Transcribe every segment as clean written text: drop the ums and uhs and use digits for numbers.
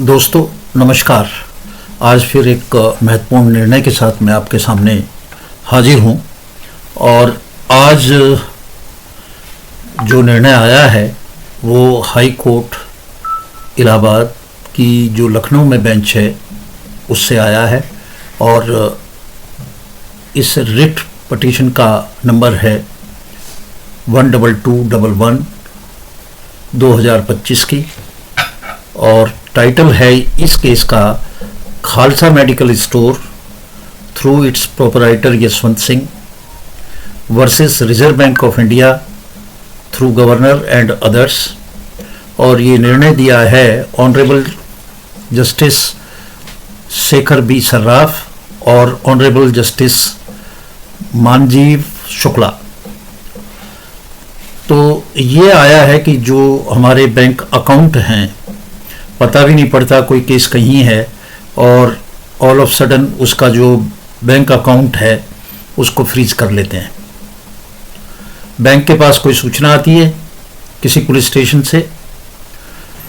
दोस्तों नमस्कार। आज फिर एक महत्वपूर्ण निर्णय के साथ मैं आपके सामने हाजिर हूं और आज जो निर्णय आया है वो हाई कोर्ट इलाहाबाद की जो लखनऊ में बेंच है उससे आया है और इस रिट पटिशन का नंबर है 12211 2025 की और टाइटल है इस केस का Khalsa medical store through its proprietor Yashwant Singh versus Reserve Bank of India through governor and others. और ये निर्णय दिया है honourable justice Shekhar B Sarraf और ऑनरेबल जस्टिस मानजीव शुक्ला। तो ये आया है कि जो हमारे बैंक अकाउंट हैं, पता भी नहीं पड़ता कोई केस कहीं है और ऑल ऑफ सडन उसका जो बैंक अकाउंट है उसको फ्रीज कर लेते हैं। बैंक के पास कोई सूचना आती है किसी पुलिस स्टेशन से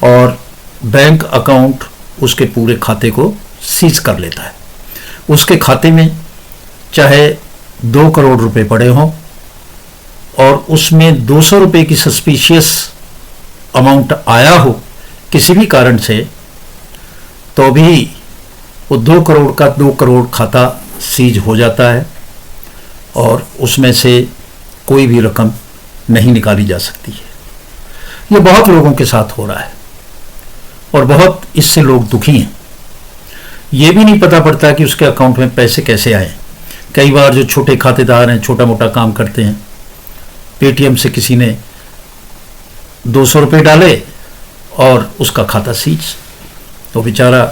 और बैंक अकाउंट उसके पूरे खाते को सीज कर लेता है। उसके खाते में चाहे 2 करोड़ रुपए पड़े हों और उसमें 200 रुपए की सस्पिशियस अमाउंट आया हो किसी भी कारण से, तो भी वो 2 करोड़ का 2 करोड़ खाता सीज हो जाता है और उसमें से कोई भी रकम नहीं निकाली जा सकती है। ये बहुत लोगों के साथ हो रहा है और बहुत इससे लोग दुखी हैं। ये भी नहीं पता पड़ता कि उसके अकाउंट में पैसे कैसे आए। कई बार जो छोटे खातेदार हैं, छोटा मोटा काम करते हैं, पेटीएम से किसी ने 200 रुपये डाले और उसका खाता सीज, तो बेचारा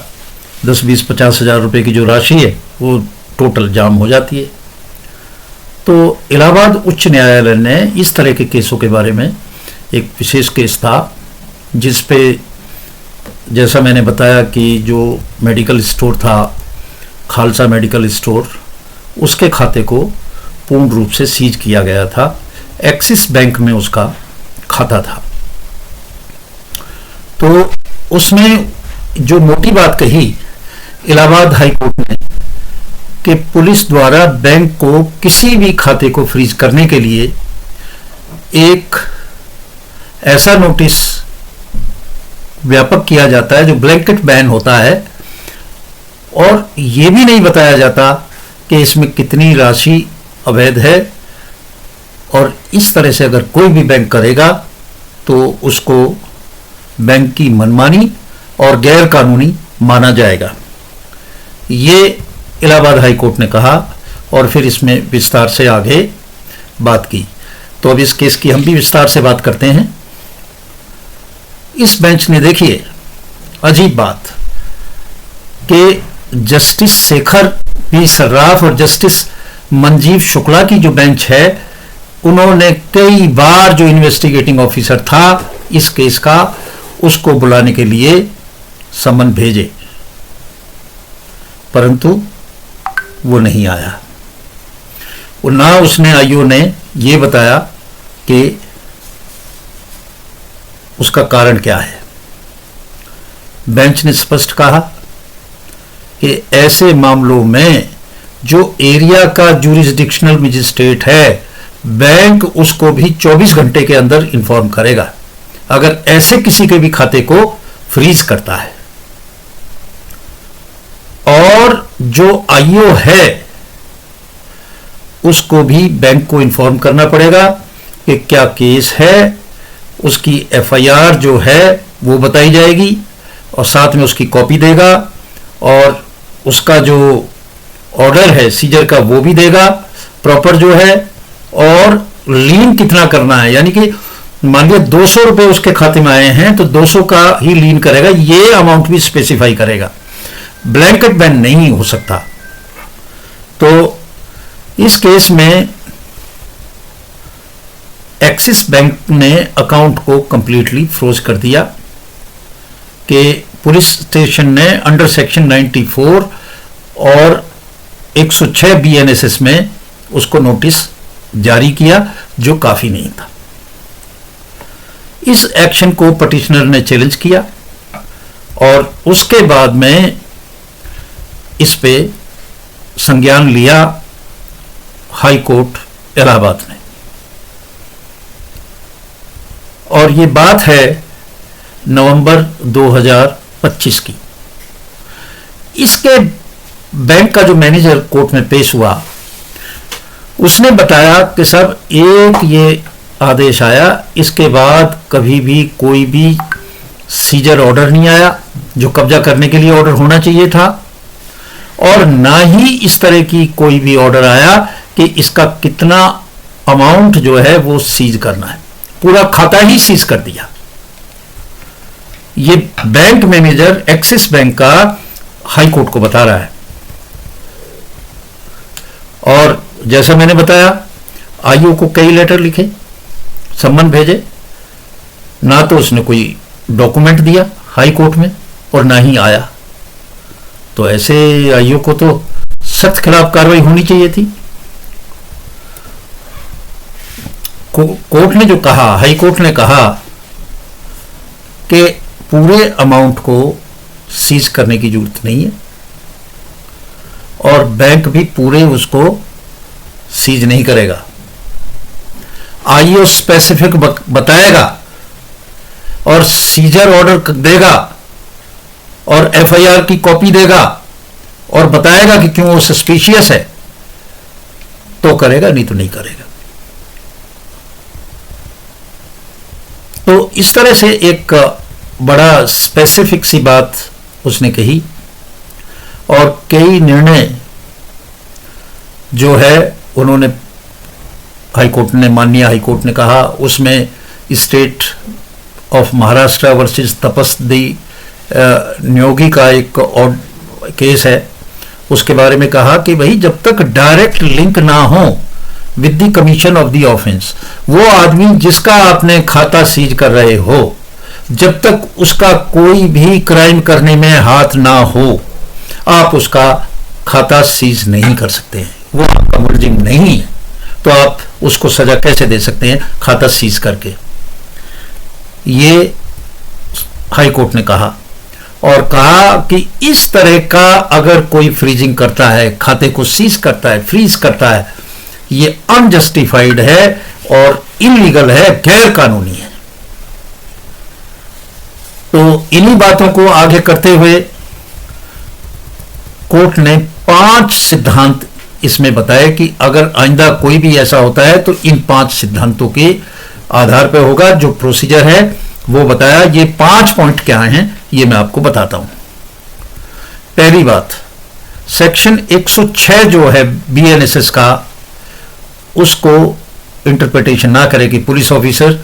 10, 20, 50 हज़ार रुपये की जो राशि है वो टोटल जाम हो जाती है। तो इलाहाबाद उच्च न्यायालय ने इस तरह के केसों के बारे में एक विशेष केस था जिस पे, जैसा मैंने बताया कि जो मेडिकल स्टोर था खालसा मेडिकल स्टोर, उसके खाते को पूर्ण रूप से सीज किया गया था। एक्सिस बैंक में उसका खाता था। तो उसमें जो मोटी बात कही इलाहाबाद हाई कोर्ट ने कि पुलिस द्वारा बैंक को किसी भी खाते को फ्रीज करने के लिए एक ऐसा नोटिस व्यापक किया जाता है जो ब्लैंकेट बैन होता है और ये भी नहीं बताया जाता कि इसमें कितनी राशि अवैध है और इस तरह से अगर कोई भी बैंक करेगा तो उसको बैंक की मनमानी और गैर कानूनी माना जाएगा। ये इलाहाबाद हाई कोर्ट ने कहा और फिर इसमें विस्तार से आगे बात की। तो अब इस केस की हम भी विस्तार से बात करते हैं। इस बेंच ने, देखिए अजीब बात कि जस्टिस शेखर बी सर्राफ और जस्टिस मंजीव शुक्ला की जो बेंच है, उन्होंने कई बार जो इन्वेस्टिगेटिंग ऑफिसर था इस केस का, उसको बुलाने के लिए समन भेजे, परंतु वो नहीं आया। और ना उसने आईओ ने ये बताया कि उसका कारण क्या है। बेंच ने स्पष्ट कहा कि ऐसे मामलों में जो एरिया का ज्यूरिसडिक्शनल मजिस्ट्रेट है, बैंक उसको भी 24 घंटे के अंदर इन्फॉर्म करेगा अगर ऐसे किसी के भी खाते को फ्रीज करता है। और जो आईओ है उसको भी बैंक को इन्फॉर्म करना पड़ेगा कि क्या केस है, उसकी एफआईआर जो है वो बताई जाएगी और साथ में उसकी कॉपी देगा और उसका जो ऑर्डर है सीजर का वो भी देगा प्रॉपर जो है, और लीन कितना करना है, यानी कि मान लिया 200 रुपए उसके खाते में आए हैं तो 200 का ही लीन करेगा, ये अमाउंट भी स्पेसिफाई करेगा। ब्लैंकेट बैन नहीं हो सकता। तो इस केस में एक्सिस बैंक ने अकाउंट को कंप्लीटली फ्रोज कर दिया कि पुलिस स्टेशन ने अंडर सेक्शन 94 और 106 BNSS में उसको नोटिस जारी किया, जो काफी नहीं था। इस एक्शन को पटिशनर ने चैलेंज किया और उसके बाद में इस पे संज्ञान लिया हाई कोर्ट इलाहाबाद ने। और ये बात है नवंबर 2025 की। इसके बैंक का जो मैनेजर कोर्ट में पेश हुआ, उसने बताया कि साहब एक ये आदेश आया, इसके बाद कभी भी कोई भी सीजर ऑर्डर नहीं आया जो कब्जा करने के लिए ऑर्डर होना चाहिए था, और ना ही इस तरह की कोई भी ऑर्डर आया कि इसका कितना अमाउंट जो है वो सीज करना है। पूरा खाता ही सीज कर दिया। ये बैंक मैनेजर एक्सिस बैंक का हाई कोर्ट को बता रहा है। और जैसा मैंने बताया, आईओ को कई लेटर लिखे, सम्मन भेजे, ना तो उसने कोई डॉक्यूमेंट दिया हाई कोर्ट में और ना ही आया। तो ऐसे आईओ को तो सख्त खिलाफ कार्रवाई होनी चाहिए थी। कोर्ट ने जो कहा, हाई कोर्ट ने कहा कि पूरे अमाउंट को सीज करने की जरूरत नहीं है और बैंक भी पूरे उसको सीज नहीं करेगा। आईओ स्पेसिफिक बताएगा और सीजर ऑर्डर देगा और एफआईआर की कॉपी देगा और बताएगा कि क्यों वो सस्पिशियस है, तो करेगा, नहीं तो नहीं करेगा। तो इस तरह से एक बड़ा स्पेसिफिक सी बात उसने कही और कई निर्णय जो है उन्होंने हाईकोर्ट ने, माननीय हाईकोर्ट ने कहा, उसमें स्टेट ऑफ महाराष्ट्र वर्सेस तपस्वी नियोगी का एक और केस है, उसके बारे में कहा कि भाई जब तक डायरेक्ट लिंक ना हो with the commission of the offence, वो आदमी जिसका आपने खाता सीज कर रहे हो, जब तक उसका कोई भी क्राइम करने में हाथ ना हो, आप उसका खाता सीज नहीं कर सकते हैं। वो आपका मुलजिम नहीं है, तो आप उसको सजा कैसे दे सकते हैं खाता सीज करके। ये हाई कोर्ट ने कहा और कहा कि इस तरह का अगर कोई फ्रीजिंग करता है, खाते को सीज करता है, फ्रीज करता है, ये अनजस्टिफाइड है और इलीगल है, गैर कानूनी है। तो इन्हीं बातों को आगे करते हुए कोर्ट ने 5 सिद्धांत इसमें बताए कि अगर आइंदा कोई भी ऐसा होता है तो इन 5 सिद्धांतों के आधार पर होगा। जो प्रोसीजर है वो बताया। ये 5 पॉइंट क्या हैं ये मैं आपको बताता हूं। पहली बात, सेक्शन 106 जो है बीएनएसएस का, उसको इंटरप्रिटेशन ना करे कि पुलिस ऑफिसर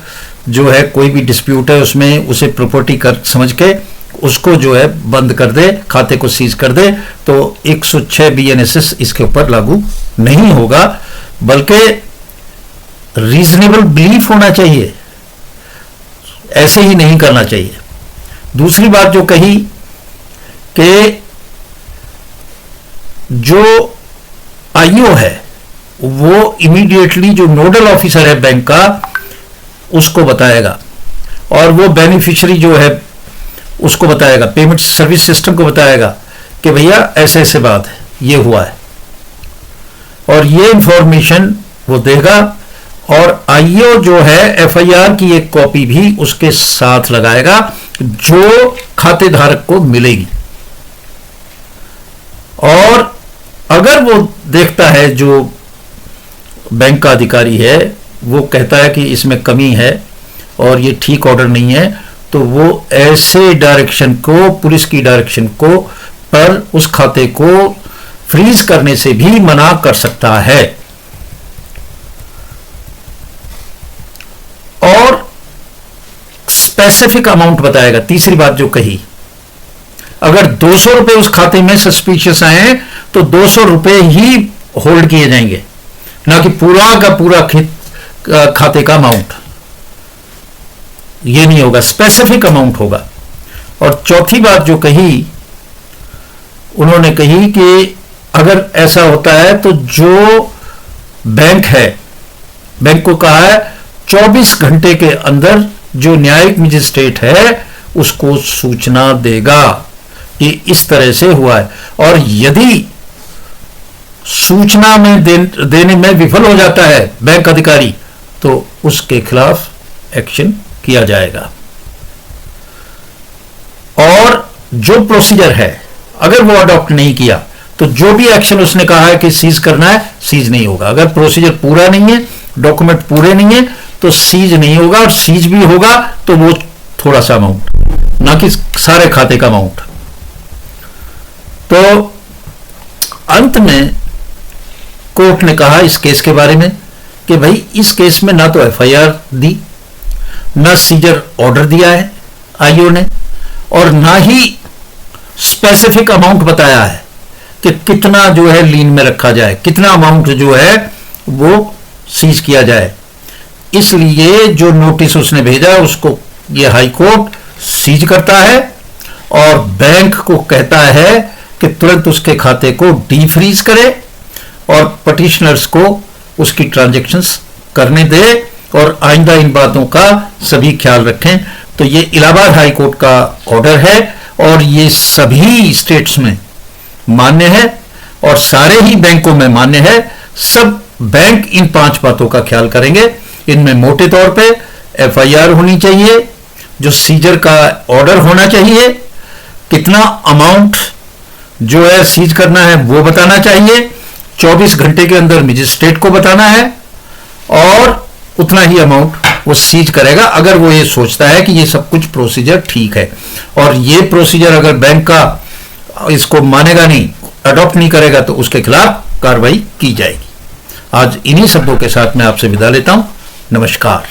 जो है कोई भी डिस्प्यूट है उसमें उसे प्रॉपर्टी कर समझ के उसको जो है बंद कर दे, खाते को सीज कर दे, तो 106 बीएनएसएस इसके ऊपर लागू नहीं होगा, बल्कि रीजनेबल बिलीफ होना चाहिए, ऐसे ही नहीं करना चाहिए। दूसरी बात जो कही कि जो आईओ है वो इमीडिएटली जो नोडल ऑफिसर है बैंक का उसको बताएगा और वो बेनिफिशियरी जो है उसको बताएगा, पेमेंट सर्विस सिस्टम को बताएगा कि भैया ऐसे ऐसे बात है, ये हुआ है, और ये इंफॉर्मेशन वो देगा। और आईओ जो है एफआईआर की एक कॉपी भी उसके साथ लगाएगा जो खाते धारक को मिलेगी। और अगर वो देखता है, जो बैंक का अधिकारी है वो कहता है कि इसमें कमी है और ये ठीक ऑर्डर नहीं है, तो वो ऐसे डायरेक्शन को, पुलिस की डायरेक्शन को पर उस खाते को फ्रीज करने से भी मना कर सकता है। और स्पेसिफिक अमाउंट बताएगा। तीसरी बात जो कही, अगर 200 रुपए उस खाते में सस्पिशियस आए तो 200 रुपए ही होल्ड किए जाएंगे, ना कि पूरा का पूरा खाते का अमाउंट। ये नहीं होगा, स्पेसिफिक अमाउंट होगा। और चौथी बात जो कही, उन्होंने कही कि अगर ऐसा होता है तो जो बैंक है, बैंक को कहा है 24 घंटे के अंदर जो न्यायिक मजिस्ट्रेट है उसको सूचना देगा कि इस तरह से हुआ है। और यदि सूचना में देने में विफल हो जाता है बैंक अधिकारी, तो उसके खिलाफ एक्शन किया जाएगा। और जो प्रोसीजर है अगर वो अडॉप्ट नहीं किया तो जो भी एक्शन उसने कहा है कि सीज करना है, सीज नहीं होगा। अगर प्रोसीजर पूरा नहीं है, डॉक्यूमेंट पूरे नहीं है, तो सीज नहीं होगा। और सीज भी होगा तो वो थोड़ा सा अमाउंट, ना कि सारे खाते का अमाउंट। तो अंत में कोर्ट ने कहा इस केस के बारे में कि भाई इस केस में ना तो एफआईआर दी, ना सीजर ऑर्डर दिया है आईओ ने, और ना ही स्पेसिफिक अमाउंट बताया है कि कितना जो है लीन में रखा जाए, कितना अमाउंट जो है वो सीज किया जाए। इसलिए जो नोटिस उसने भेजा उसको ये हाई कोर्ट सीज करता है और बैंक को कहता है कि तुरंत उसके खाते को डीफ्रीज करे और पटिशनर्स को उसकी ट्रांजैक्शंस करने दे और आइंदा इन बातों का सभी ख्याल रखें। तो ये इलाहाबाद हाई कोर्ट का ऑर्डर है और ये सभी स्टेट्स में मान्य है और सारे ही बैंकों में मान्य है। सब बैंक इन 5 बातों का ख्याल करेंगे। इनमें मोटे तौर पे एफआईआर होनी चाहिए, जो सीजर का ऑर्डर होना चाहिए, कितना अमाउंट जो है सीज करना है वो बताना चाहिए, 24 घंटे के अंदर मजिस्ट्रेट को बताना है और उतना ही अमाउंट वो सीज करेगा अगर वो ये सोचता है कि ये सब कुछ प्रोसीजर ठीक है। और ये प्रोसीजर अगर बैंक का इसको मानेगा नहीं, अडॉप्ट नहीं करेगा, तो उसके खिलाफ कार्रवाई की जाएगी। आज इन्हीं शब्दों के साथ मैं आपसे विदा लेता हूं। नमस्कार।